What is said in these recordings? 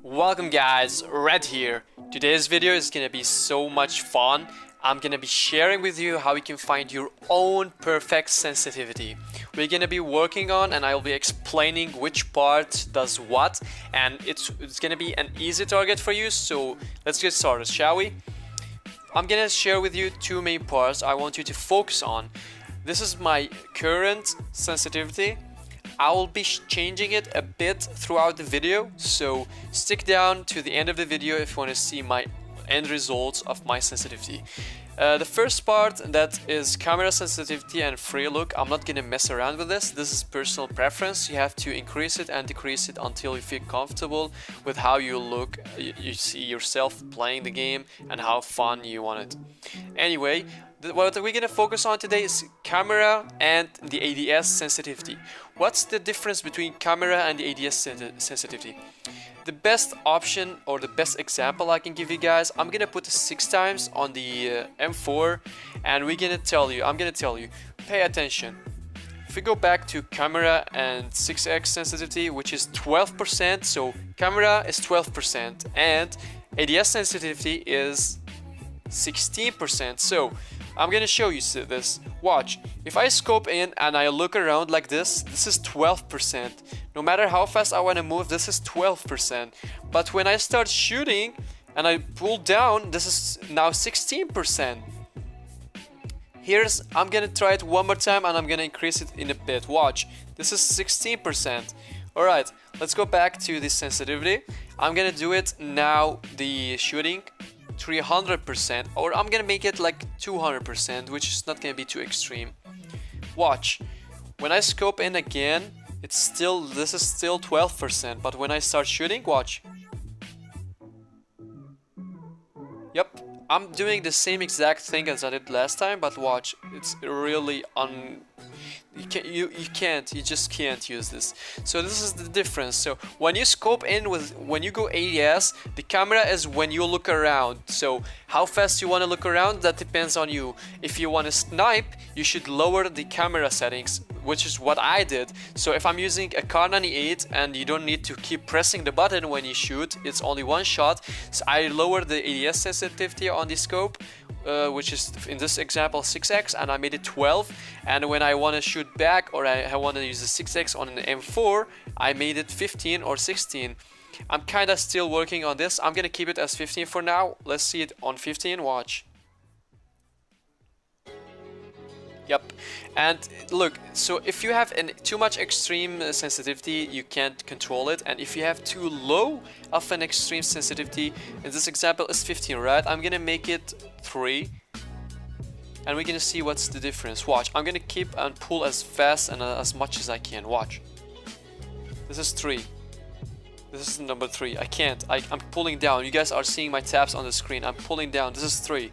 Welcome guys, Red here. Today's video is gonna be so much fun. I'm gonna be sharing with you how you can find your own perfect sensitivity. We're gonna be working on and I'll be explaining which part does what, and it's gonna be an easy target for you, so let's get started, shall we? I'm gonna share with you two main parts I want you to focus on. This is my current sensitivity. I will be changing it a bit throughout the video, so stick down to the end of the video if you want to see my end results of my sensitivity. The first part, that is camera sensitivity and free look. I'm not gonna mess around with this. This is personal preference. You have to increase it and decrease it until you feel comfortable with how you look, you see yourself playing the game and how fun you want it. Anyway, what we're gonna focus on today is camera and the ADS sensitivity. What's the difference between camera and the ADS sensitivity? The best option or the best example I can give you guys, I'm gonna put 6 times on the M4 and I'm gonna tell you, pay attention. If we go back to camera and 6x sensitivity, which is 12%, so camera is 12% and ADS sensitivity is 16%. So I'm gonna show you this. Watch. If I scope in and I look around like this is 12%. No matter how fast I want to move, this is 12%. But when I start shooting and I pull down, this is now 16%. I'm gonna try it one more time and I'm gonna increase it in a bit. Watch. This is 16%. Alright, let's go back to the sensitivity. I'm gonna do it now, the shooting. 300%, or I'm gonna make it like 200%, which is not gonna be too extreme. Watch, when I scope in again, this is still 12%, but when I start shooting, watch. Yep, I'm doing the same exact thing as I did last time, but watch, it's really you just can't use this. So this is the difference. So when you scope in when you go ADS, the camera is when you look around. So how fast you want to look around, that depends on you. If you want to snipe, you should lower the camera settings, which is what I did. So if I'm using a Kar 98 and you don't need to keep pressing the button when you shoot, it's only one shot. So I lowered the ADS sensitivity on the scope, which is in this example 6x, and I made it 12. And when I want to shoot back, or I want to use the 6x on an M4, I made it 15 or 16. I'm kind of still working on this. I'm gonna keep it as 15 for now. Let's see it on 15. Watch. Yep. And look, so if you have too much extreme sensitivity, you can't control it, and if you have too low of an extreme sensitivity, in this example is 15, right? I'm gonna make it 3 and we're gonna see what's the difference. Watch, I'm gonna keep and pull as fast and as much as I can. Watch, this is 3, this is number 3. I'm pulling down. You guys are seeing my taps on the screen. I'm pulling down. This is 3.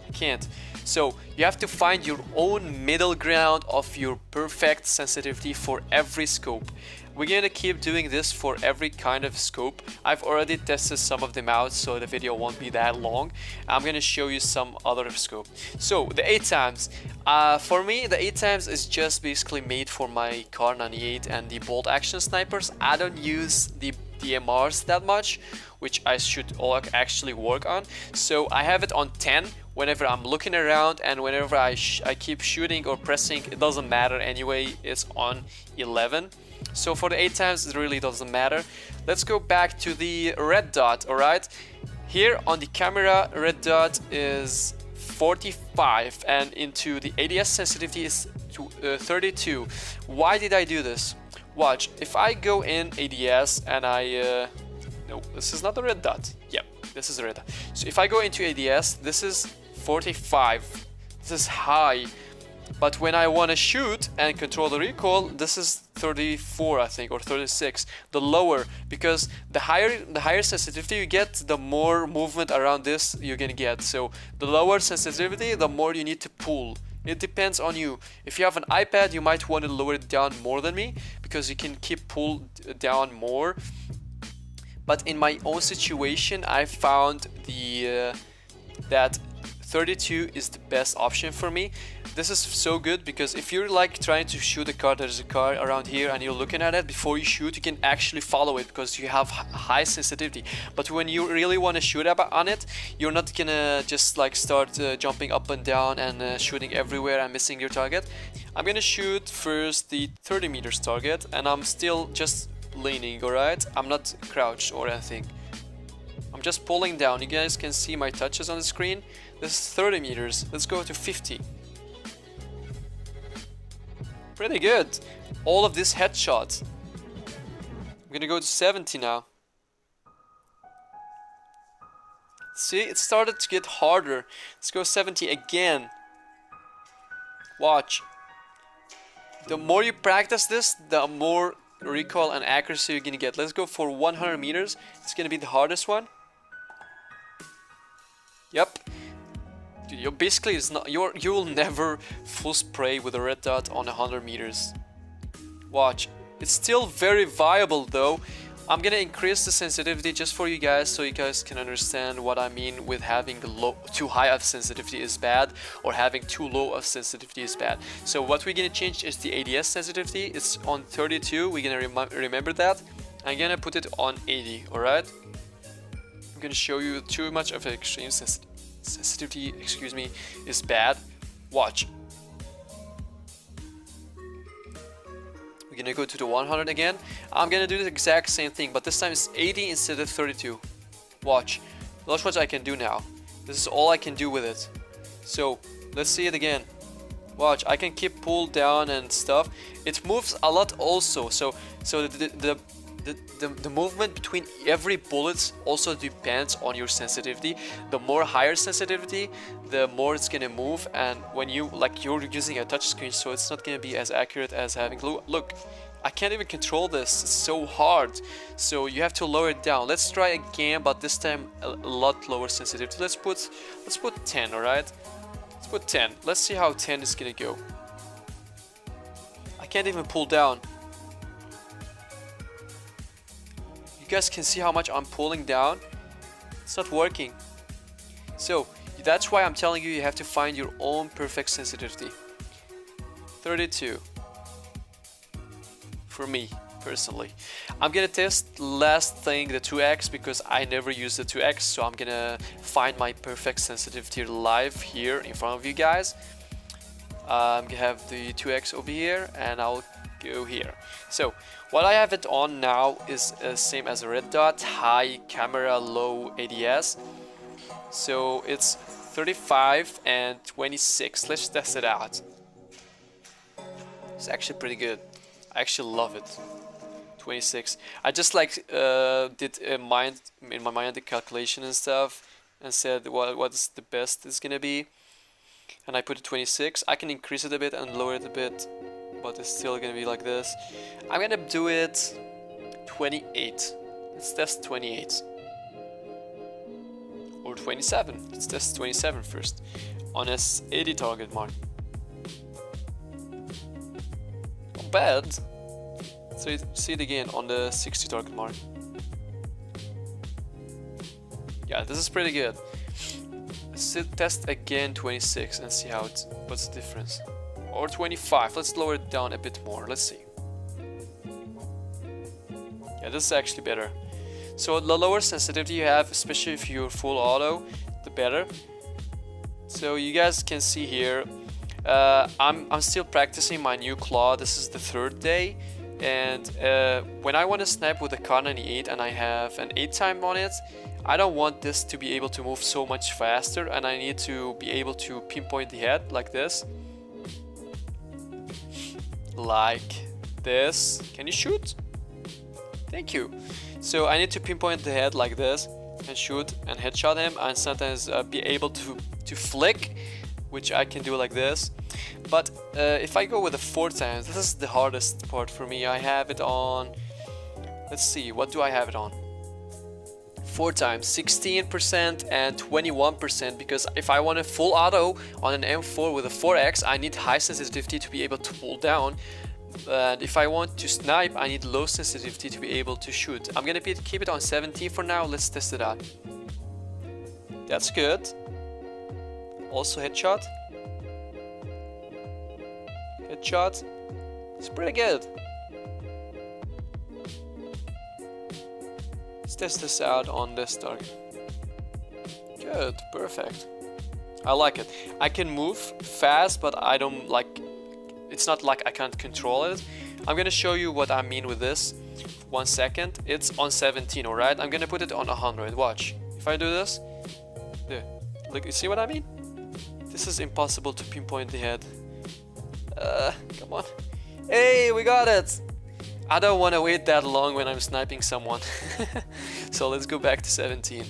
I can't. So you have to find your own middle ground of your perfect sensitivity for every scope. We're gonna keep doing this for every kind of scope. I've already tested some of them out, so the video won't be that long. I'm gonna show you some other scope. So the 8 times. For me, the 8 times is just basically made for my Kar 98 and the bolt action snipers. I don't use the DMRs that much, which I should actually work on. So I have it on 10 whenever I'm looking around, and whenever I keep shooting or pressing, it doesn't matter anyway, it's on 11. So for the 8 times, it really doesn't matter. Let's go back to the red dot. Alright, here on the camera, red dot is 45, and into the ADS sensitivity is 32. Why did I do this? Watch, if I go in ADS and no, this is not the red dot. Yep, this is the red dot. So if I go into ADS, this is 45. This is high. But when I want to shoot and control the recoil, this is 34, I think, or 36. The lower, because the higher sensitivity you get, the more movement around this you're gonna get. So the lower sensitivity, the more you need to pull. It depends on you. If you have an iPad, you might want to lower it down more than me, because you can keep pull down more. But in my own situation, I found that 32 is the best option for me. This is so good because if you're like trying to shoot a car, there's a car around here and you're looking at it before you shoot, you can actually follow it because you have high sensitivity. But when you really want to shoot on it, you're not gonna just like start jumping up and down and shooting everywhere and missing your target. I'm gonna shoot first the 30 meters target and I'm still just leaning, alright? I'm not crouched or anything. I'm just pulling down. You guys can see my touches on the screen. This is 30 meters. Let's go to 50. Pretty good. All of this headshots. I'm gonna go to 70 now. See, it started to get harder. Let's go 70 again. Watch. The more you practice this, the more recoil and accuracy you're gonna get. Let's go for 100 meters. It's gonna be the hardest one. Yep. Dude, you basically it's not you will never full spray with a red dot on 100 meters. Watch. It's still very viable though. I'm gonna increase the sensitivity just for you guys so you guys can understand what I mean with having too high of sensitivity is bad or having too low of sensitivity is bad. So what we're gonna change is the ADS sensitivity. It's on 32. We're gonna remember that. I'm gonna put it on 80. All right. I'm gonna show you too much of extreme sensitivity, excuse me, is bad. Watch. We're gonna go to the 100 again. I'm gonna do the exact same thing, but this time it's 80 instead of 32. Watch. Watch what I can do now. This is all I can do with it. So let's see it again. Watch. I can keep pull down and stuff. It moves a lot also. So the movement between every bullet also depends on your sensitivity. The more higher sensitivity, the more it's gonna move, and when you're using a touch screen, so it's not gonna be as accurate as having look. I can't even control this. It's so hard. So you have to lower it down. Let's try again, but this time a lot lower sensitivity. Let's put 10, all right? Let's put 10. Let's see how 10 is gonna go. I can't even pull down. You guys can see how much I'm pulling down. It's not working. So that's why I'm telling you have to find your own perfect sensitivity. 32 for me personally. I'm gonna test last thing, the 2x, because I never use the 2x, so I'm gonna find my perfect sensitivity live here in front of you guys. I'm gonna have the 2x over here and I'll go here. So what I have it on now is same as a red dot, high camera, low ADS. So it's 35 and 26. Let's test it out. It's actually pretty good. I actually love it. 26. I just like did in my mind the calculation and stuff and said what's the best is gonna be, and I put it 26. I can increase it a bit and lower it a bit, but it's still gonna be like this. I'm gonna do it 28. Let's test 28 or 27. Let's test 27 first on a 80 target mark. Not bad. So see it again on the 60 target mark. Yeah, this is pretty good. Let's test again 26 and see what's the difference. Or 25. Let's lower it down a bit more. Let's see. Yeah, this is actually better. So the lower sensitivity you have, especially if you're full auto, the better. So you guys can see here, I'm still practicing my new claw. This is the 3rd day, and when I want to snipe with a Kar 98 and I have an 8 time on it, I don't want this to be able to move so much faster, and I need to be able to pinpoint the head like this. Like this. Can you shoot? Thank you. So I need to pinpoint the head like this and shoot and headshot him, and sometimes be able to flick, which I can do like this. But if I go with the 4 times, this is the hardest part for me. I have it on, let's see, what do I have it on? 4 times, 16% and 21%, because if I want a full auto on an M4 with a 4x, I need high sensitivity to be able to pull down. And if I want to snipe, I need low sensitivity to be able to shoot. I'm gonna keep it on 17 for now. Let's test it out. That's good. Also headshot. Headshot. It's pretty good. Let's test this out on this target. Good, perfect. I like it. I can move fast, but I don't like... It's not like I can't control it. I'm gonna show you what I mean with this. 1 second. It's on 17, alright? I'm gonna put it on 100. Watch. If I do this... There. Look, you see what I mean? This is impossible to pinpoint the head. Come on. Hey, we got it! I don't want to wait that long when I'm sniping someone. So let's go back to 17.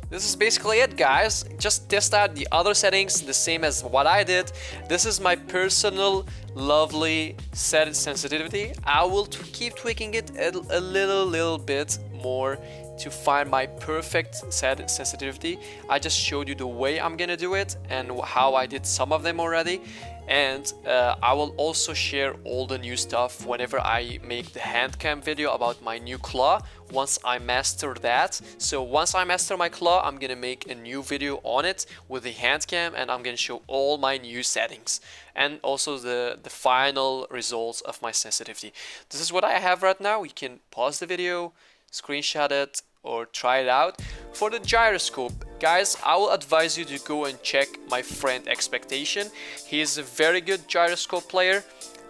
This is basically it, guys. Just test out the other settings the same as what I did. This is my personal lovely sensitivity. I will keep tweaking it a little bit more to find my perfect sensitivity. I just showed you the way I'm gonna do it and how I did some of them already. And I will also share all the new stuff whenever I make the HANDCAM video about my new claw, once I master that. So once I master my claw, I'm gonna make a new video on it with the HANDCAM, and I'm gonna show all my new settings and also the final results of my sensitivity. This is what I have right now. You can pause the video, screenshot it, or try it out. For the gyroscope, guys, I will advise you to go and check my friend XPECTATION. He is a very good gyroscope player.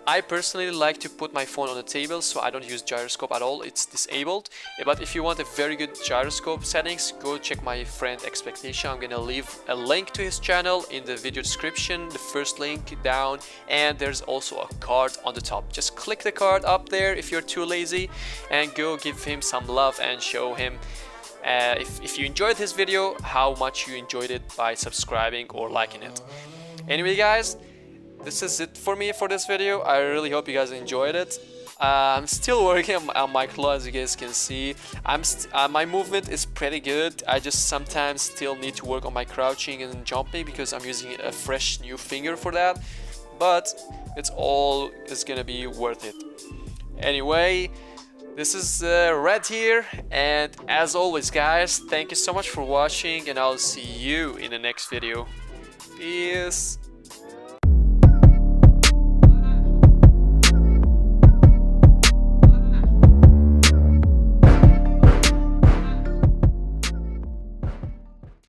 I personally like to put my phone on the table, so I don't use gyroscope at all. It's disabled. But if you want a very good gyroscope settings, go check my friend XPECTATION. I'm gonna leave a link to his channel in the video description, the first link down, and there's also a card on the top. Just click the card up there if you're too lazy, and go give him some love and show him if you enjoyed this video, how much you enjoyed it by subscribing or liking it. Anyway, guys, this is it for me for this video. I really hope you guys enjoyed it. I'm still working on my claw, as you guys can see. My movement is pretty good. I just sometimes still need to work on my crouching and jumping because I'm using a fresh new finger for that. But it's gonna be worth it. Anyway, this is Red here, and as always, guys, thank you so much for watching, and I'll see you in the next video. Peace.